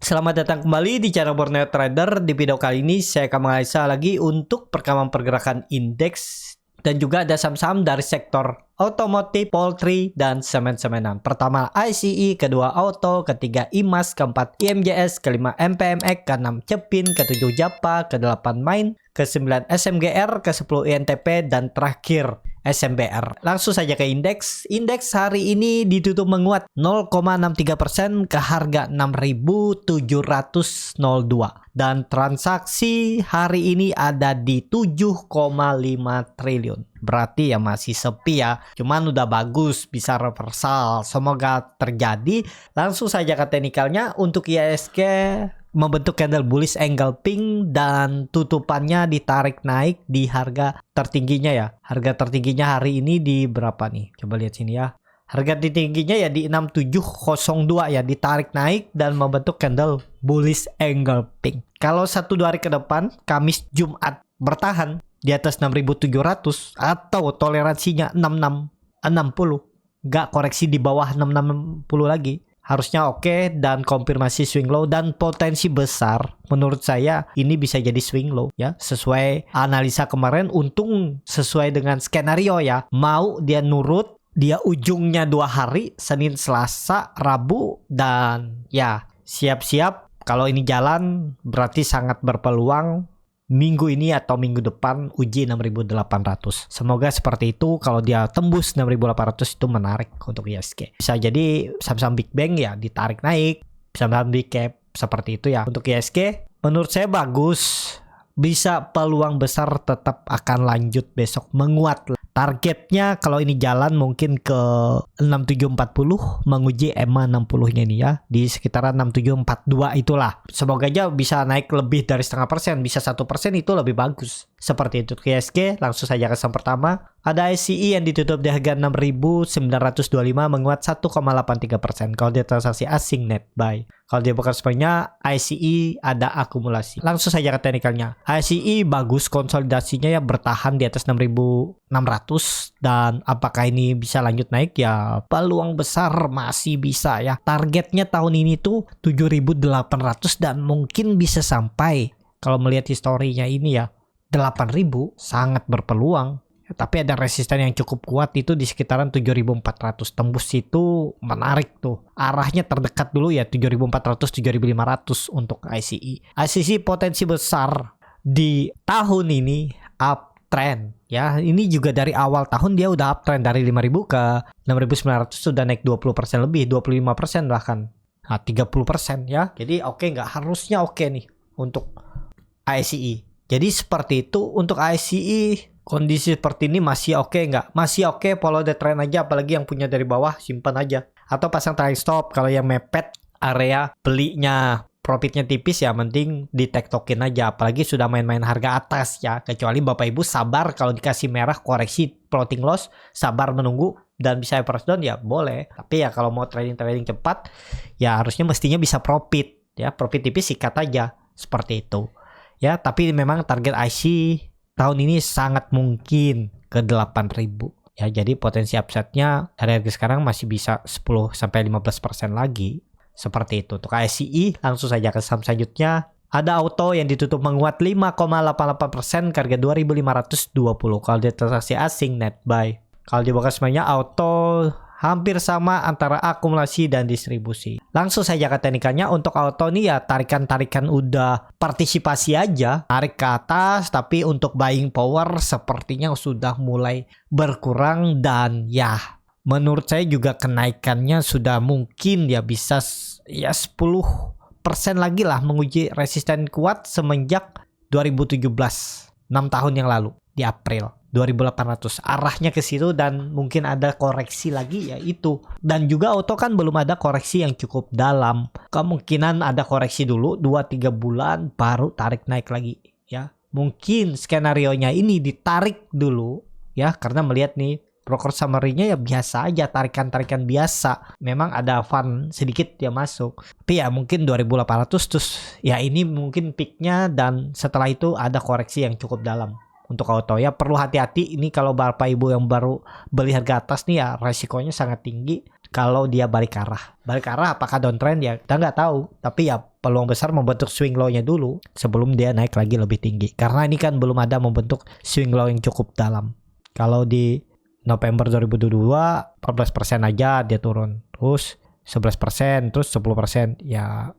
Selamat datang kembali di channel Borneo Trader. Di video kali ini saya akan menganalisa lagi untuk perkembangan pergerakan indeks dan juga ada saham-saham dari sektor otomotif, poultry, dan semen-semenan. Pertama ICE, kedua auto, ketiga IMAS, keempat IMJS, kelima MPMX, keenam Cepin, ketujuh Japa, kedelapan Main, ke-9 SMGR, ke-10 INTP, dan terakhir SMBR. Langsung saja ke indeks. Indeks hari ini ditutup menguat 0,63% ke harga 6.702 dan transaksi hari ini ada di 7,5 triliun. Berarti ya masih sepi ya. Cuman udah bagus bisa reversal. Semoga terjadi. Langsung saja ke teknikalnya. Untuk IHSG membentuk candle bullish angle pink dan tutupannya ditarik naik di harga tertingginya ya. Harga tertingginya hari ini di berapa nih? Coba lihat sini ya. Harga tertingginya ya di 6702 ya, ditarik naik dan membentuk candle bullish angle pink. Kalau 1-2 hari ke depan, Kamis Jumat bertahan di atas 6.700 atau toleransinya 6660, nggak koreksi di bawah 660 lagi, harusnya oke dan konfirmasi swing low dan potensi besar. Menurut saya ini bisa jadi swing low ya, sesuai analisa kemarin. Untung sesuai dengan skenario ya, mau dia nurut, dia ujungnya 2 hari, Senin, Selasa, Rabu, dan ya siap-siap kalau ini jalan berarti sangat berpeluang minggu ini atau minggu depan uji 6.800. Semoga seperti itu. Kalau dia tembus 6.800 itu menarik untuk IHSG. Bisa jadi saham-saham Big Bang ya ditarik naik, saham-saham Big Cap seperti itu ya. Untuk IHSG menurut saya bagus. Bisa peluang besar tetap akan lanjut besok menguat. Targetnya kalau ini jalan mungkin ke 6740, menguji EMA 60-nya nih ya, di sekitaran 6742 itulah. Semoga aja bisa naik lebih dari 0,5%, bisa 1% itu lebih bagus. Seperti itu ke IHSG. Langsung saja ke saham pertama. Ada ICE yang ditutup di harga 6.925 menguat 1,83%. Kalau dia transaksi asing net buy. Kalau dia bukan sebenarnya ICE ada akumulasi. Langsung saja ke teknikalnya. ICE bagus konsolidasinya ya, bertahan di atas 6.600 dan apakah ini bisa lanjut naik ya, peluang besar masih bisa ya. Targetnya tahun ini tuh 7.800 dan mungkin bisa sampai, kalau melihat historinya ini ya, 8.000 sangat berpeluang. Tapi ada resisten yang cukup kuat itu di sekitaran 7.400. Tembus itu menarik tuh. Arahnya terdekat dulu ya 7.400 7.500 untuk ICE. ICE potensi besar di tahun ini uptrend ya. Ini juga dari awal tahun dia udah uptrend dari 5.000 ke 6.900 sudah naik 20% lebih, 25% bahkan. Nah, 30% ya. Jadi oke, nggak harusnya oke nih untuk ICE. Jadi seperti itu untuk ICE. Kondisi seperti ini masih oke nggak? Masih oke, follow the trend aja. Apalagi yang punya dari bawah simpan aja. Atau pasang trailing stop. Kalau yang mepet area belinya profitnya tipis ya, mending di tektokin aja. Apalagi sudah main-main harga atas ya. Kecuali Bapak Ibu sabar kalau dikasih merah koreksi floating loss, sabar menunggu dan bisa average down ya boleh. Tapi ya kalau mau trading cepat ya harusnya mestinya bisa profit ya. Profit tipis sikat aja seperti itu. Ya, tapi memang target IC tahun ini sangat mungkin ke 8.000 ya. Jadi potensi upside-nya dari harga sekarang masih bisa 10-15% lagi. Seperti itu untuk ICE. Langsung saja ke saham selanjutnya. Ada auto yang ditutup menguat 5,88% ke harga 2.520 kalau dia transaksi asing net buy. Kalau dibuka semuanya auto hampir sama antara akumulasi dan distribusi. Langsung saja ke teknikalnya. Untuk auto nih ya tarikan-tarikan udah partisipasi aja, tarik ke atas, tapi untuk buying power sepertinya sudah mulai berkurang dan ya menurut saya juga kenaikannya sudah mungkin ya bisa ya 10% lagi lah menguji resisten kuat semenjak 2017, 6 tahun yang lalu di April 2.800 arahnya ke situ dan mungkin ada koreksi lagi ya itu. Dan juga auto kan belum ada koreksi yang cukup dalam. Kemungkinan ada koreksi dulu 2-3 bulan baru tarik naik lagi ya. Mungkin skenarionya ini ditarik dulu ya, karena melihat nih broker summary-nya ya biasa aja, tarikan-tarikan biasa. Memang ada fun sedikit ya masuk. Tapi ya mungkin 2.800 terus ya ini mungkin peaknya dan setelah itu ada koreksi yang cukup dalam. Untuk auto ya perlu hati-hati ini kalau Bapak Ibu yang baru beli harga atas nih ya resikonya sangat tinggi kalau dia balik arah apakah downtrend ya kita nggak tahu, tapi ya peluang besar membentuk swing low-nya dulu sebelum dia naik lagi lebih tinggi, karena ini kan belum ada membentuk swing low yang cukup dalam. Kalau di November 2022 14% aja dia turun, terus 11%, terus 10%, ya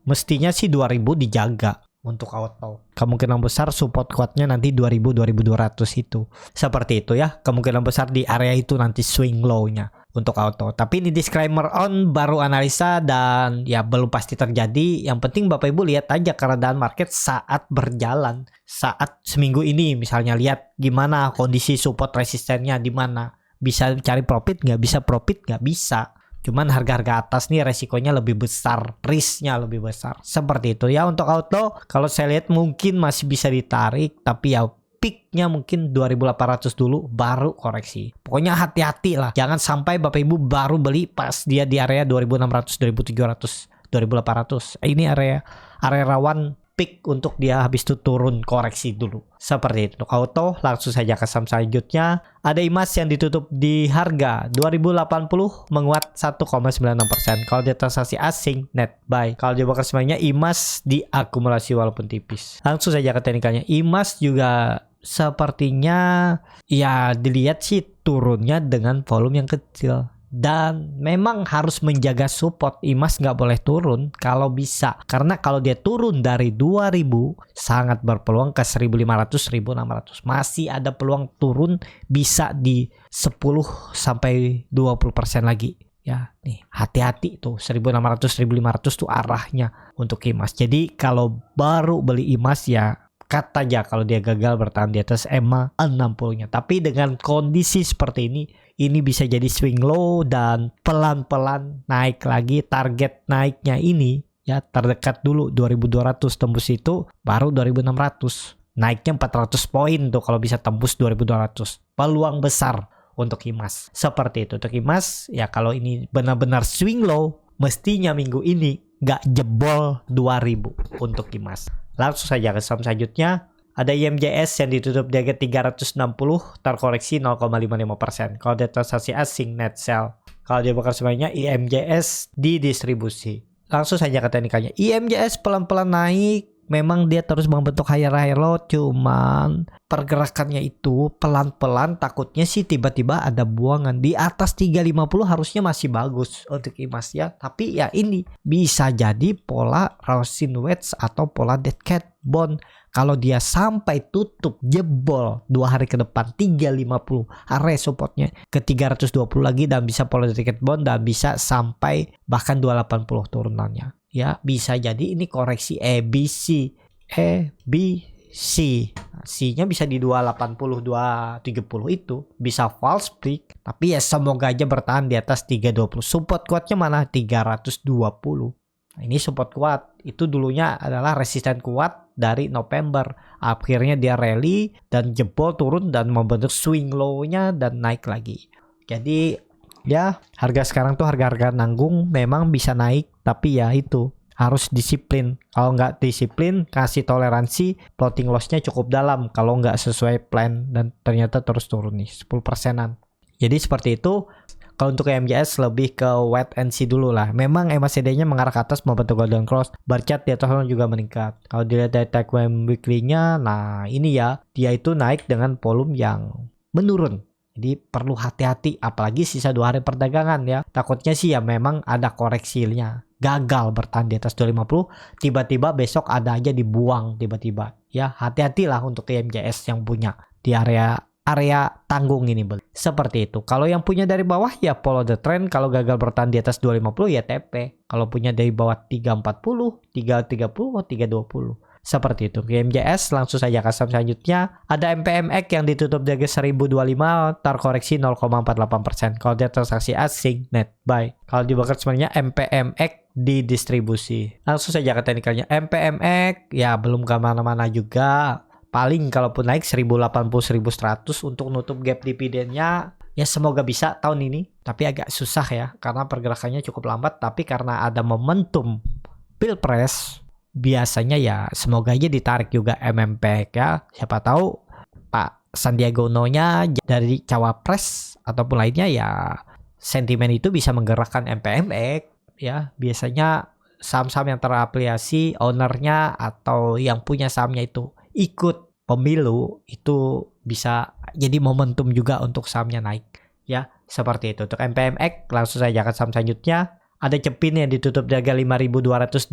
mestinya sih 2000 dijaga untuk auto. Kemungkinan besar support kuatnya nanti 2000-2200 itu. Seperti itu ya, kemungkinan besar di area itu nanti swing low-nya untuk auto. Tapi ini disclaimer on, baru analisa dan ya belum pasti terjadi. Yang penting Bapak Ibu lihat aja keadaan market saat berjalan. Saat seminggu ini misalnya, lihat gimana kondisi support resistennya di mana. Bisa cari profit nggak? Bisa profit nggak? Bisa. Cuman harga-harga atas nih resikonya lebih besar, risknya lebih besar. Seperti itu ya untuk auto. Kalau saya lihat mungkin masih bisa ditarik, tapi ya peaknya mungkin 2800 dulu baru koreksi. Pokoknya hati-hati lah, jangan sampai Bapak Ibu baru beli pas dia di area 2600, 2700, 2800. Ini area rawan peak untuk dia habis itu turun koreksi dulu. Seperti itu untuk auto. Langsung saja ke saham selanjutnya. Ada IMAS yang ditutup di harga 2080 menguat 1,96%. Kalau dia transaksi asing net buy. Kalau dia bakal semuanya IMAS diakumulasi walaupun tipis. Langsung saja ke teknikalnya. IMAS juga sepertinya ya dilihat sih turunnya dengan volume yang kecil. Dan memang harus menjaga support. IMAS nggak boleh turun kalau bisa, karena kalau dia turun dari 2000 sangat berpeluang ke 1500, 1600. Masih ada peluang turun bisa di 10-20% lagi ya. Nih hati-hati tuh 1600, 1500 tuh arahnya untuk IMAS. Jadi kalau baru beli IMAS ya cut aja kalau dia gagal bertahan di atas EMA 60-nya. Tapi dengan kondisi seperti ini bisa jadi swing low dan pelan-pelan naik lagi. Target naiknya ini ya terdekat dulu 2200, tembus itu baru 2600. Naiknya 400 poin tuh kalau bisa tembus 2200. Peluang besar untuk IMAS. Seperti itu untuk IMAS ya. Kalau ini benar-benar swing low, mestinya minggu ini nggak jebol 2000 untuk IMAS. Langsung saja ke saham selanjutnya. Ada IMJS yang ditutup di harga 360, terkoreksi 0,55%. Kalau dia transaksi asing net sell. Kalau dia bakal semuanya IMJS didistribusi. Langsung saja ke teknikalnya. IMJS pelan-pelan naik. Memang dia terus membentuk higher low, cuman pergerakannya itu pelan-pelan, takutnya sih tiba-tiba ada buangan. Di atas 350 harusnya masih bagus untuk IMAS ya. Tapi ya ini bisa jadi pola Rosin Wedge atau pola Dead Cat Bond. Kalau dia sampai tutup jebol 2 hari ke depan 350, area supportnya ke 320 lagi, dan bisa pola Dead Cat Bond dan bisa sampai bahkan 280 turunannya. Ya bisa jadi ini koreksi ABC. C-nya bisa di 280, 270 itu bisa false break, tapi ya semoga aja bertahan di atas 320. Support kuatnya mana? 320. Nah, ini support kuat. Itu dulunya adalah resisten kuat dari November. Akhirnya dia rally dan jebol turun dan membentuk swing low-nya dan naik lagi. Jadi ya harga sekarang tuh harga-harga nanggung, memang bisa naik, tapi ya itu harus disiplin. Kalau nggak disiplin, kasih toleransi, floating loss-nya cukup dalam kalau nggak sesuai plan dan ternyata terus turun nih 10%-an. Jadi seperti itu. Kalau untuk MJS lebih ke wait and see dulu lah. Memang MACD-nya mengarah ke atas membentuk golden cross. Bar chart di atas juga meningkat. Kalau dilihat dari time weekly-nya, nah ini ya, dia itu naik dengan volume yang menurun. Jadi perlu hati-hati, apalagi sisa 2 hari perdagangan ya. Takutnya sih ya memang ada koreksinya. Gagal bertahan di atas 250, tiba-tiba besok ada aja dibuang tiba-tiba. Ya hati-hatilah untuk MJS yang punya di area tanggung ini beli. Seperti itu. Kalau yang punya dari bawah ya follow the trend. Kalau gagal bertahan di atas 250 ya TP. Kalau punya dari bawah 340, 330, 320. Seperti itu. MJS langsung saja ke saham selanjutnya. Ada MPMX yang ditutup di harga 1025, terkoreksi 0,48%. Kalau dia transaksi asing net buy. Kalau dibakar sebenarnya MPMX didistribusi. Langsung saja ke teknikalnya. MPMX ya belum kemana-mana juga. Paling kalaupun naik 1080, 1100 untuk nutup gap dividennya ya semoga bisa tahun ini. Tapi agak susah ya karena pergerakannya cukup lambat. Tapi karena ada momentum Pilpres, biasanya ya semoga aja ditarik juga MMPX ya. Siapa tahu Pak Sandiaga Uno-nya dari cawapres ataupun lainnya ya sentimen itu bisa menggerakkan MPMX ya. Biasanya saham-saham yang terafiliasi ownernya atau yang punya sahamnya itu ikut pemilu, itu bisa jadi momentum juga untuk sahamnya naik ya. Seperti itu untuk MPMX. Langsung saja ke saham selanjutnya. Ada Cepin yang ditutup di harga 5.225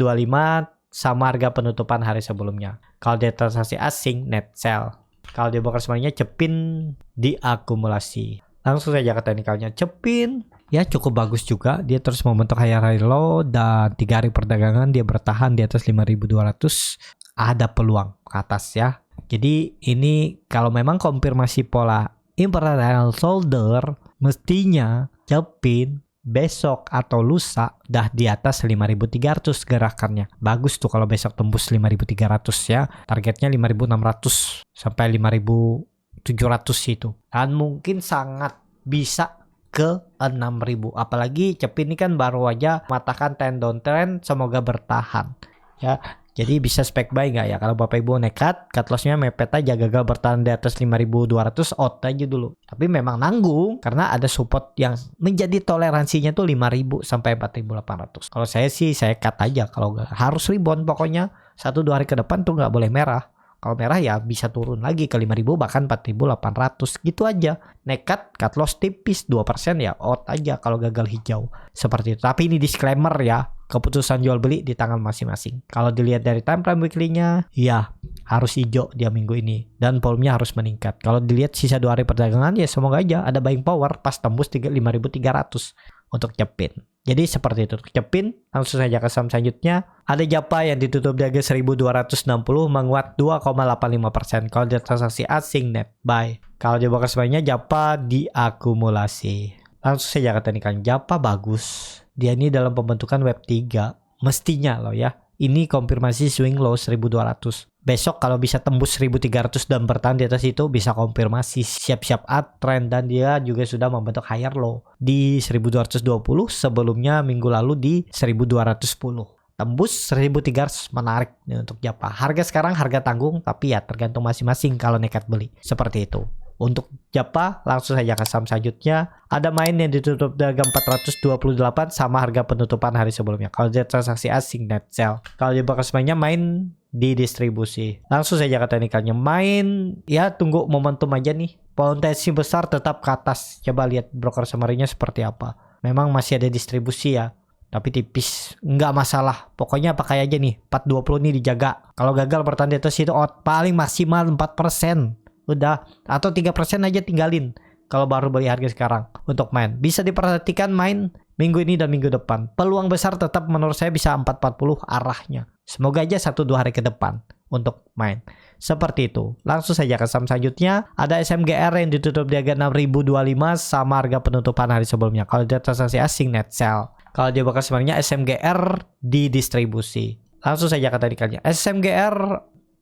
sama harga penutupan hari sebelumnya. Kalau dia transaksi asing, net sell. Kalau dia broker semuanya, Cepin diakumulasi. Langsung saja ke teknikalnya. Cepin ya cukup bagus juga. Dia terus membentuk higher high low dan 3 hari perdagangan dia bertahan di atas 5.200. Ada peluang ke atas ya. Jadi ini kalau memang konfirmasi pola important shoulder, mestinya Cepin besok atau lusa dah di atas 5.300 gerakannya. Bagus tuh kalau besok tembus 5.300 ya. Targetnya 5.600 sampai 5.700 itu. Dan mungkin sangat bisa ke 6.000. Apalagi Cepin ini kan baru aja matahkan trend downtrend, semoga bertahan ya. Jadi bisa spek buy nggak ya? Kalau Bapak Ibu nekat, cut loss-nya mepet aja, gagal bertahan di atas 5.200, out aja dulu. Tapi memang nanggung karena ada support yang menjadi toleransinya tuh 5.000 sampai 4.800. Kalau saya sih saya cut aja, kalau nggak harus rebound pokoknya 1-2 hari ke depan tuh nggak boleh merah. Kalau merah ya bisa turun lagi ke 5.000 bahkan 4.800 gitu aja. Nekat, cut loss tipis 2% ya, out aja kalau gagal hijau. Seperti itu. Tapi ini disclaimer ya, keputusan jual beli di tangan masing-masing. Kalau dilihat dari time frame weekly-nya, ya harus hijau dia minggu ini dan volumenya harus meningkat. Kalau dilihat sisa 2 hari perdagangan ya semoga aja ada buying power pas tembus 5.300 untuk Cepin. Jadi seperti itu untuk Cepin. Langsung saja ke saham selanjutnya. Ada Japa yang ditutup di harga 1.260 menguat 2,85%. Kalau dia transaksi asing net buy. Kalau dia bakal semuanya Japa diakumulasi. Langsung saja ke teknikan. Japa bagus. Dia ini dalam pembentukan web 3 mestinya loh ya. Ini konfirmasi swing low 1.200. Besok kalau bisa tembus 1.300 dan bertahan di atas itu bisa konfirmasi siap-siap uptrend, dan dia juga sudah membentuk higher low di 1.220, sebelumnya minggu lalu di 1.210. Tembus 1.300 menarik nih untuk Japa. Harga sekarang harga tanggung, tapi ya tergantung masing-masing kalau nekat beli. Seperti itu. Untuk Japa, langsung saja ke saham selanjutnya. Ada main yang ditutup di harga 428 sama harga penutupan hari sebelumnya. Kalau dia transaksi asing net sell. Kalau dia bakal semuanya main di distribusi. Langsung saja ke teknikalnya. Main ya tunggu momentum aja nih. Potensi besar tetap ke atas. Coba lihat broker summary-nya seperti apa. Memang masih ada distribusi ya, tapi tipis, nggak masalah. Pokoknya pakai aja nih 420 nih dijaga. Kalau gagal bertahan di atas itu out, paling maksimal 4%. Udah, atau 3% aja tinggalin kalau baru beli harga sekarang untuk main. Bisa diperhatikan main minggu ini dan minggu depan. Peluang besar tetap menurut saya bisa 440 arahnya. Semoga aja 1-2 hari ke depan untuk main. Seperti itu. Langsung saja ke saham selanjutnya. Ada SMGR yang ditutup di harga 6.025 sama harga penutupan hari sebelumnya. Kalau dia transaksi asing net sell. Kalau dia bakal sebenarnya SMGR di distribusi. Langsung saja ke teknikalnya. SMGR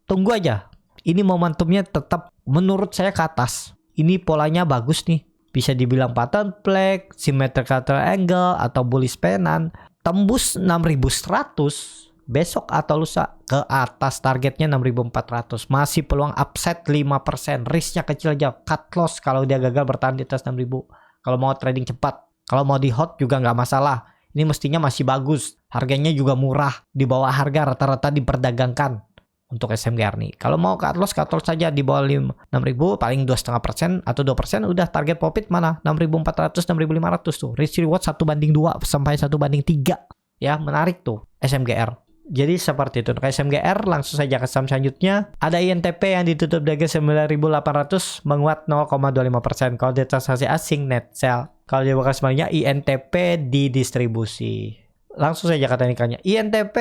tunggu aja. Ini momentumnya tetap menurut saya ke atas. Ini polanya bagus nih. Bisa dibilang pattern flag, symmetrical triangle, atau bullish pennant. Tembus 6.100 besok atau lusa ke atas, targetnya 6.400. Masih peluang upside 5%. Risknya kecil aja. Cut loss kalau dia gagal bertahan di atas 6.000. Kalau mau trading cepat. Kalau mau di hot juga nggak masalah. Ini mestinya masih bagus. Harganya juga murah. Di bawah harga rata-rata diperdagangkan. Untuk SMGR nih. Kalau mau cut loss saja di bawah 6.000, paling 2,5% atau 2%, udah target profit mana? 6.400, 6.500 tuh. Risk reward 1/2 sampai 1/3. Ya, menarik tuh SMGR. Jadi seperti itu. Untuk SMGR, langsung saja ke saham selanjutnya. Ada INTP yang ditutup di harga 9.800 menguat 0,25%. Kalau dia transaksi asing net sell. Kalau dia bakal semuanya INTP di distribusi. Langsung saja ke teknikalnya. INTP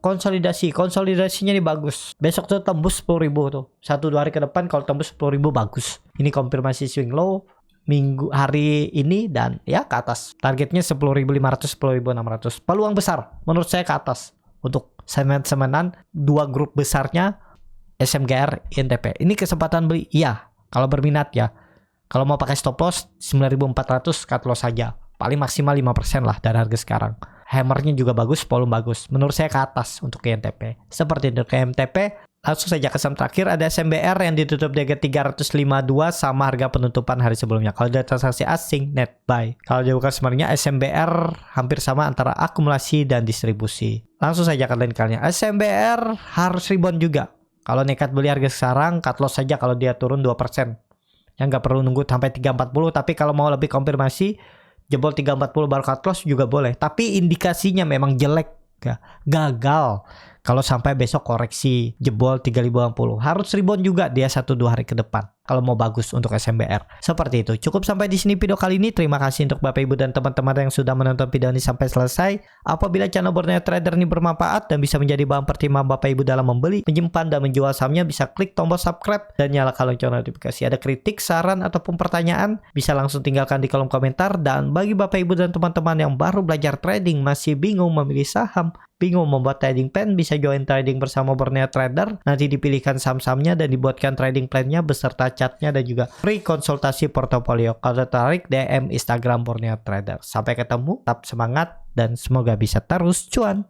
konsolidasinya ini bagus. Besok tuh tembus 10.000 tuh. 1-2 hari ke depan kalau tembus 10.000 bagus. Ini konfirmasi swing low minggu hari ini dan ya ke atas. Targetnya 10.500, 10.600. Peluang besar menurut saya ke atas. Untuk semen-semenan dua grup besarnya SMGR, INTP. Ini kesempatan beli. Iya, kalau berminat ya. Kalau mau pakai stop loss 9.400 cut loss saja. Paling maksimal 5% lah dari harga sekarang. Hammernya juga bagus, volume bagus. Menurut saya ke atas untuk INTP. Seperti itu ke MTP. Langsung saja ke saham terakhir, ada SMBR yang ditutup di harga 352 sama harga penutupan hari sebelumnya. Kalau dari transaksi asing, net buy. Kalau dibuka sebenarnya SMBR hampir sama antara akumulasi dan distribusi. Langsung saja ke link-nya. SMBR harus rebound juga. Kalau nekat beli harga sekarang, cut loss saja kalau dia turun 2%. Yang nggak perlu nunggu sampai 340, tapi kalau mau lebih konfirmasi, jebol 340 baru cut loss juga boleh. Tapi indikasinya memang jelek, ya, gagal. Kalau sampai besok koreksi jebol 3080, harus rebound juga dia 1-2 hari ke depan. Kalau mau bagus untuk SMBR. Seperti itu. Cukup sampai di sini video kali ini. Terima kasih untuk Bapak Ibu dan teman-teman yang sudah menonton video ini sampai selesai. Apabila channel Borneo Trader ini bermanfaat dan bisa menjadi bahan pertimbangan Bapak Ibu dalam membeli, menyimpan dan menjual sahamnya, bisa klik tombol subscribe dan nyalakan lonceng notifikasi. Ada kritik, saran ataupun pertanyaan, bisa langsung tinggalkan di kolom komentar. Dan bagi Bapak Ibu dan teman-teman yang baru belajar trading, masih bingung memilih saham, bingung membuat trading plan, bisa join trading bersama Borneo Trader. Nanti dipilihkan saham-sahamnya dan dibuatkan trading plan-nya beserta chartnya dan juga free konsultasi portofolio. Kalau tertarik, DM Instagram Borneo Trader. Sampai ketemu, tetap semangat dan semoga bisa terus cuan.